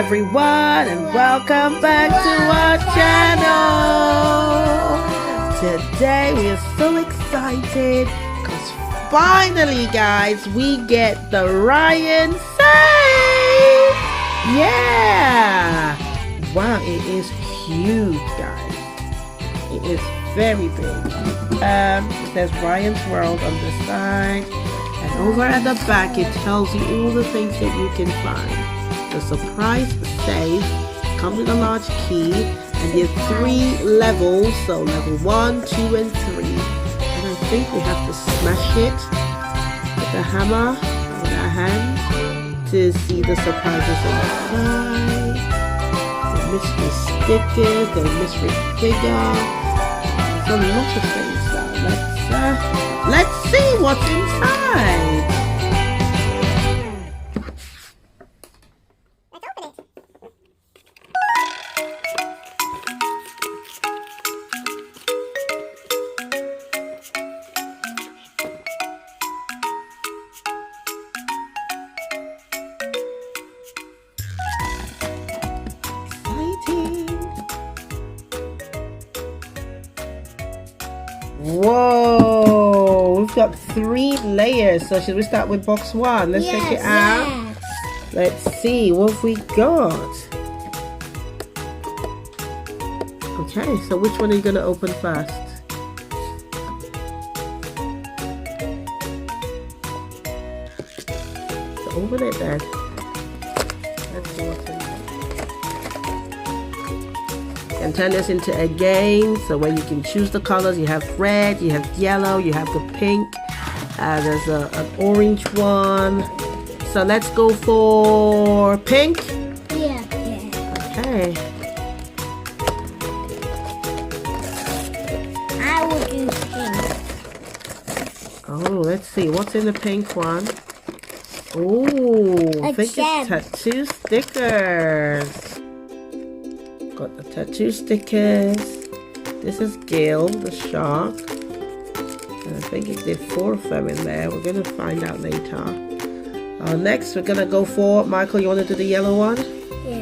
everyone, and welcome back to our channel. Today we are so excited because finally, guys, we get the Ryan safe. Yeah! Wow, it is huge, guys. It is very big. It says Ryan's World on the side, and over at the back it tells you all the things that you can find. The surprise safe comes with a large key, and there's 3 levels, so level 1, 2, and 3. And I think we have to smash it with a hammer in our hand to see the surprises inside. The mystery stickers, the mystery figure. There's a lot of things now. Let's see what's inside. Whoa, we've got 3 layers. So should we start with box 1? Let's check it out. Yes. Let's see what we got. Okay, so which one are you going to open first? So open it then. Let's see what's in there. And turn this into a game, so where you can choose the colors. You have red, you have yellow, you have the pink, there's an orange one. So let's go for pink. Yeah. Okay, I will do pink. oh, let's see what's in the pink one. Oh, I think it's tattoo stickers. Got the tattoo stickers. This is Gil, the shark. And I think it did 4 of them in there. We're going to find out later. Next, we're going to go for, Michael, you want to do the yellow one? Yeah.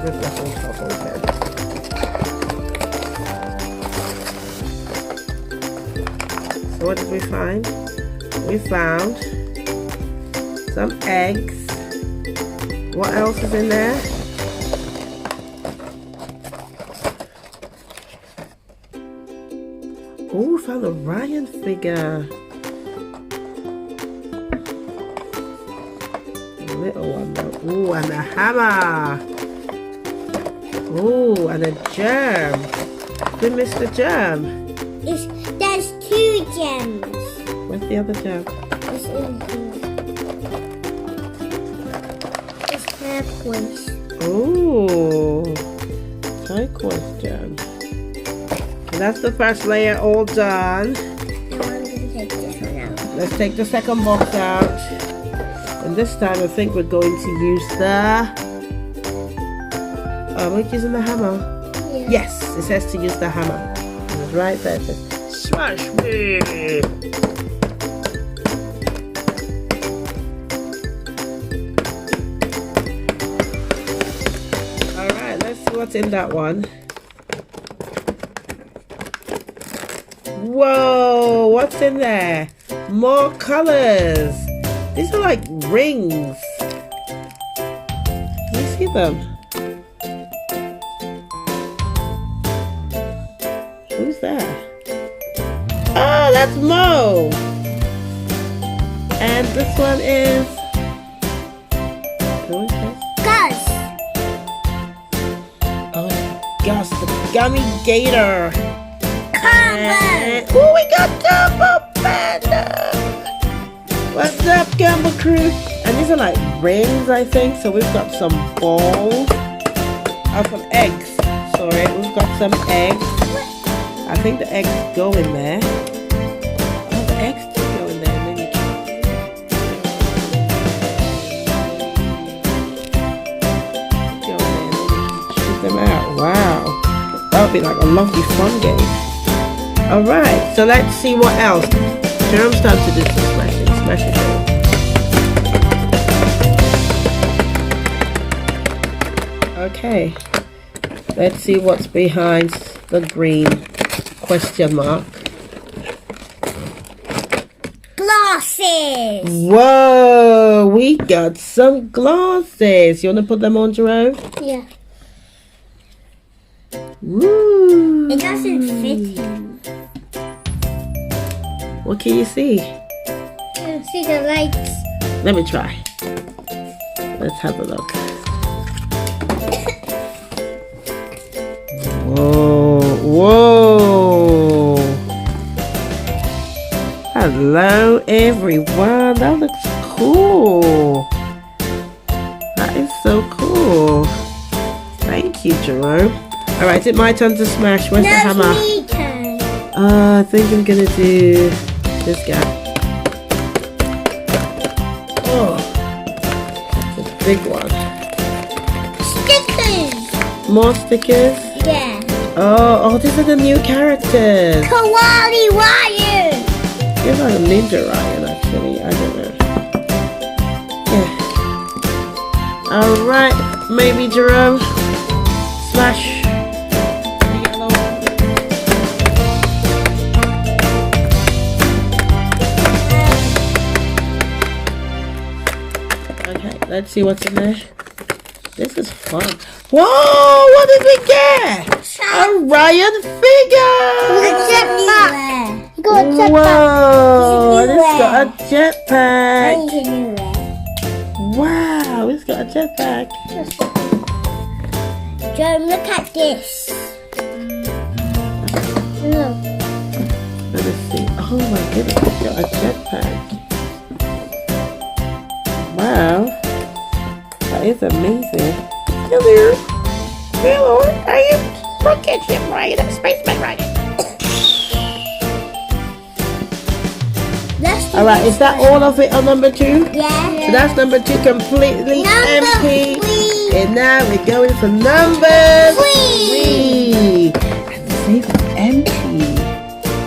Rip the whole top open. So what did we find? We found some eggs. What else is in there? Oh, we found a Ryan figure. A little one though. Oh, and a hammer. Oh, and a gem. We missed the gem. There's 2 gems. Where's the other gem? It's in here. It's turquoise. Oh, turquoise gem. So that's the first layer all done. Now I'm going to take this one out. Let's take the second box out. And this time I think we're going to use the... we're using the hammer. Yeah. Yes, it says to use the hammer. It's right there. It says, smash me! Alright, let's see what's in that one. Whoa, what's in there? More colors. These are like rings. Can you see them? Who's that? Oh, that's Mo. And this one is... who is this? Gus. Oh, Gus, the gummy gator. Combo. Oh, we got Dumbo Panda. What's up, Gumbo Crew? And these are like rings, I think. So we've got some balls. Oh, some eggs. Sorry, we've got some eggs. I think the eggs go in there. Oh, the eggs do go in there. Maybe go in there. Maybe shoot them out. Wow, that would be like a lovely fun game. All right, so let's see what else. Jerome started to do some smashing. Smash it. Okay, let's see what's behind the green question mark. Glasses. Whoa, we got some glasses. You want to put them on, Jerome? Yeah. Woo. It doesn't fit him. What can you see? I can see the lights. Let me try. Let's have a look. Whoa, whoa. Hello, everyone. That looks cool. That is so cool. Thank you, Jerome. All right, is it my turn to smash? Where's the hammer? Me turn. I think I'm gonna do this guy. Oh, it's a big one. Stickers. More stickers. Yeah. Oh, these are the new characters. Koala wire. You're like a ninja Ryan, actually. I don't know. Yeah. All right, maybe Jerome. Smash. Okay, let's see what's in there. This is fun. Whoa, what did we get? A Ryan figure! A jetpack. You got a jetpack. Whoa, It's a new it's got a one. jetpack. It's a new one. Wow, it's got a jetpack. Joe, look at this. Look. Let us see. Oh my goodness, it's got a jetpack. Wow, that is amazing. Hello. Hello, are you rocket ship Ryan? A spaceman Ryan. Alright, is that all of it on number 2? Yeah. So that's number 2 completely empty. 3. And now we're going for number 3. 3. And the safe is empty.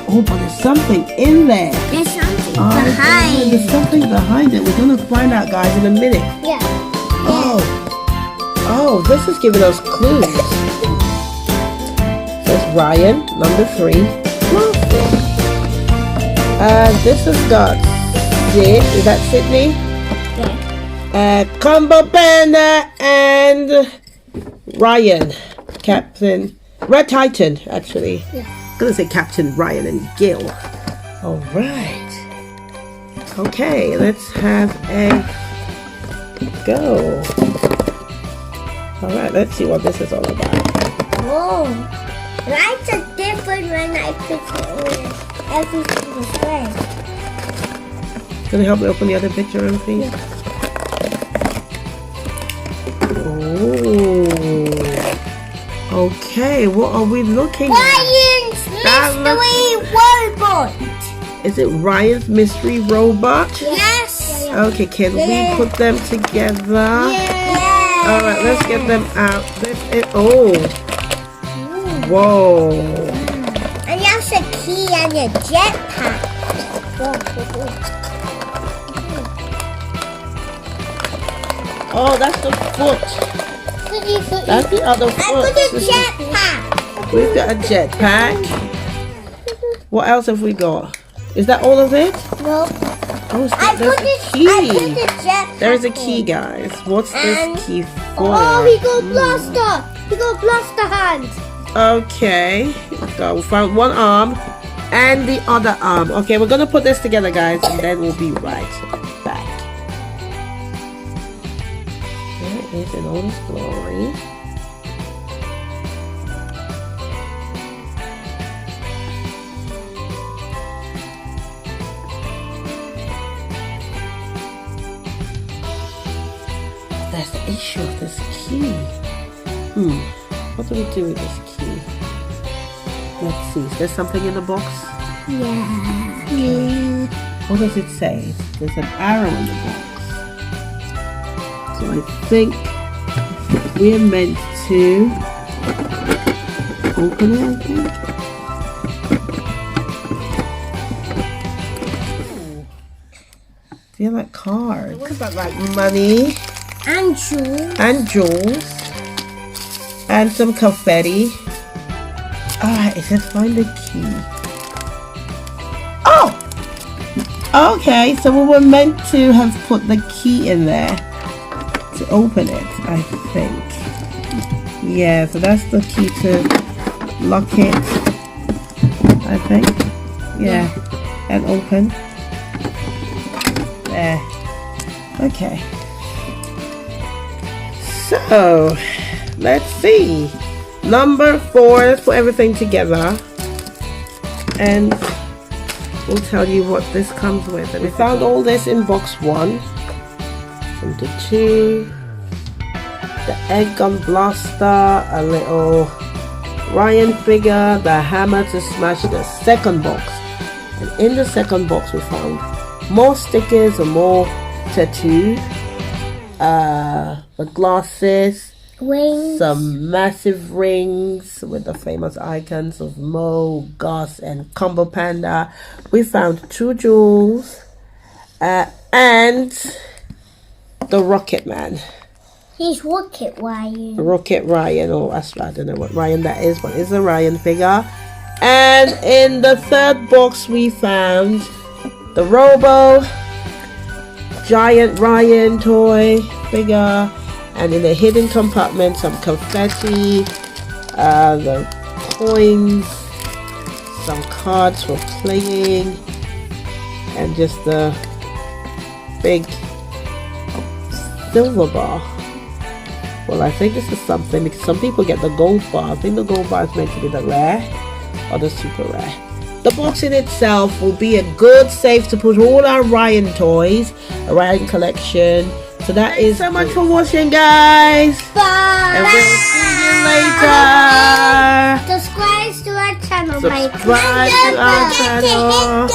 Oh, but there's something in there. There's something There's behind. something behind it. We're going to find out, guys, in a minute. Yeah. Oh, this is giving us clues. There's Ryan, number 3. This has got Sid. Is that Sydney? Yeah. Combo Panda and Ryan. Captain. Red Titan, actually. Yeah. I'm going to say Captain Ryan and Gil. Alright. Okay, let's have a go. Alright, let's see what this is all about. Oh, lights are different when I put it on everything is red. Can you help me open the other picture, please? Yeah. Oh. Okay, what are we looking at? Ryan's mystery robot. Is it Ryan's mystery robot? Yes. Okay, can we put them together? Yeah. Alright, let's get them out. Oh. Whoa. And that's a key and a jetpack. Oh, that's the foot. That's the other I foot. put a jetpack. We've got a jetpack. What else have we got? Is that all of it? No. Oh, I there's put a a key. jetpack. There is a key, guys. What's And- this key for? Oh, we got blaster. We got blaster hands. Okay. So we found one arm and the other arm. Okay, we're gonna put this together, guys, and then we'll be right back. There is in all its glory. That's the issue of this key. What do we do with this key? Let's see, is there something in the box? Yeah. What does it say? There's an arrow in the box. So I think we're meant to open it, I think. Feel like cards. What about like money? And jewels. And jewels. And some confetti. Alright, it says find the key. Oh! Okay, so we were meant to have put the key in there to open it, I think. Yeah, so that's the key to lock it, I think. Yeah, and open. There. Okay. So, let's see. Number 4, let's put everything together. And we'll tell you what this comes with. And we found all this in box 1. Into 2. The egg gun blaster, a little Ryan figure, the hammer to smash the second box. And in the second box we found more stickers and more tattoos. The glasses, Rings. some massive rings with the famous icons of Mo, Gus, and Combo Panda. We found 2 jewels and the Rocket Man. He's Rocket Ryan. Rocket Ryan, or I don't know what Ryan that is, but it's a Ryan figure. And in the third box we found the Robo Giant Ryan toy figure, and in the hidden compartment some confetti, the coins, some cards for playing, and just the big silver bar. Well, I think this is something because some people get the gold bar. I think the gold bar is meant to be the rare or the super rare. The box in itself will be a good safe to put all our Ryan toys, a Ryan collection. So that is so much for watching, guys. Bye. And we'll see you later. Subscribe to our channel. Subscribe to our channel.